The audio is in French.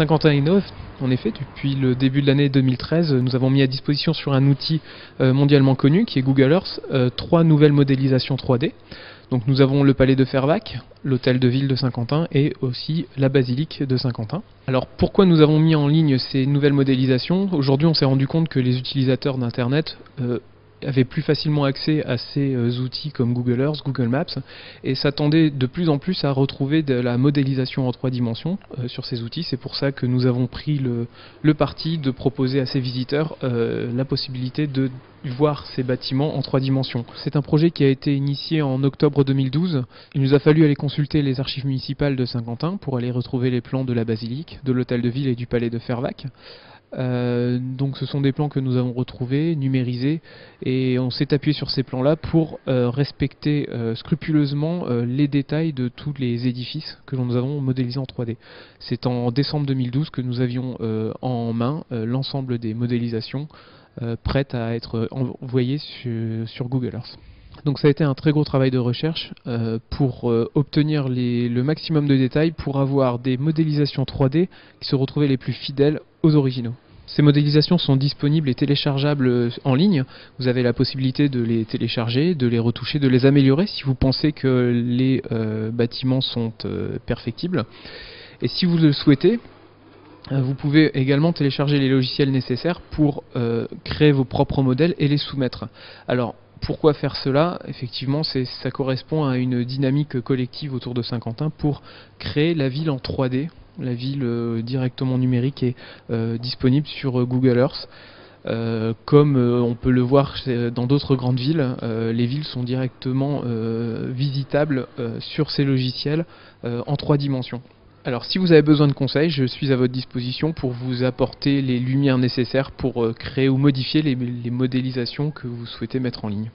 Saint-Quentin innove, en effet, depuis le début de l'année 2013, nous avons mis à disposition sur un outil mondialement connu qui est Google Earth 3 nouvelles modélisations 3D. Donc nous avons le palais de Fervacques, l'hôtel de ville de Saint-Quentin et aussi la basilique de Saint-Quentin. Alors pourquoi nous avons mis en ligne ces nouvelles modélisations? Aujourd'hui on s'est rendu compte que les utilisateurs d'Internet avaient plus facilement accès à ces outils comme Google Earth, Google Maps et s'attendaient de plus en plus à retrouver de la modélisation en 3 dimensions sur ces outils. C'est pour ça que nous avons pris le parti de proposer à ces visiteurs la possibilité de voir ces bâtiments en 3 dimensions. C'est un projet qui a été initié en octobre 2012. Il nous a fallu aller consulter les archives municipales de Saint-Quentin pour aller retrouver les plans de la basilique, de l'hôtel de ville et du palais de Fervacques. Donc ce sont des plans que nous avons retrouvés, numérisés, et on s'est appuyé sur ces plans là pour respecter scrupuleusement les détails de tous les édifices que nous avons modélisés en 3D. C'est en décembre 2012 que nous avions en main l'ensemble des modélisations prêtes à être envoyées sur Google Earth. Donc ça a été un très gros travail de recherche pour obtenir le maximum de détails pour avoir des modélisations 3D qui se retrouvaient les plus fidèles aux originaux. Ces modélisations sont disponibles et téléchargeables en ligne. Vous avez la possibilité de les télécharger, de les retoucher, de les améliorer si vous pensez que les bâtiments sont perfectibles. Et si vous le souhaitez, vous pouvez également télécharger les logiciels nécessaires pour créer vos propres modèles et les soumettre. Alors, pourquoi faire cela? Effectivement, ça correspond à une dynamique collective autour de Saint-Quentin pour créer la ville en 3D. La ville directement numérique est disponible sur Google Earth. Comme on peut le voir dans d'autres grandes villes, les villes sont directement visitables sur ces logiciels en 3 dimensions. Alors si vous avez besoin de conseils, je suis à votre disposition pour vous apporter les lumières nécessaires pour créer ou modifier les modélisations que vous souhaitez mettre en ligne.